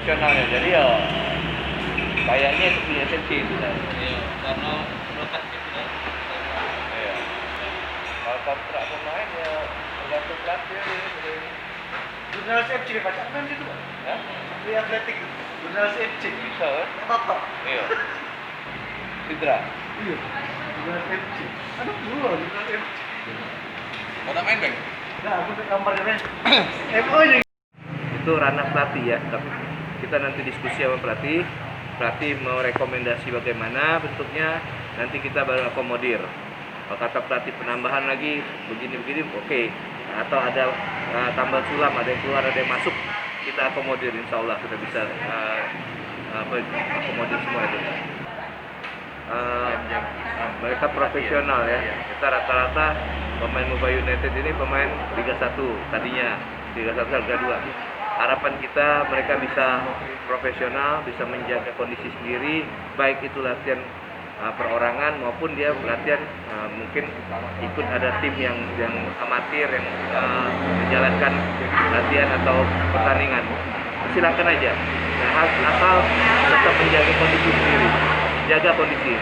profesionalnya. Jadi ya kayaknya itu punya esensi itu kan. Iya, karena lekat gitu kan. Iya. Kalau kontrak pemain ya tergantung pelatih. Jurnalis FC baca kan itu Pak? Hah? Di Atletik Jurnalis FC Bisa kan? Bapak. Iya. Sidra. Iya. Jurnalis FC. Aduh dulu loh Jurnalis FC. Mau tak main, Bang? Nah, aku tuh gambarnya men. MO ini. Itu ranah pelatih ya, tapi kita nanti diskusi sama pelatih mau rekomendasi bagaimana bentuknya, nanti kita baru akomodir. Kalau kata pelatih penambahan lagi begini-begini, oke. Atau ada tambal sulam, ada yang keluar, ada yang masuk, kita akomodir, insya Allah kita bisa akomodir semua itu. Mereka profesional ya. Kita rata-rata pemain Mobile United ini pemain Liga 1 tadinya, Liga 1 Liga 2. Harapan kita mereka bisa profesional, bisa menjaga kondisi sendiri, baik itu latihan perorangan maupun dia latihan mungkin ikut ada tim yang amatir yang menjalankan latihan atau pertandingan. Silakan aja. Nah, asal tetap menjaga kondisi sendiri, jaga kondisi.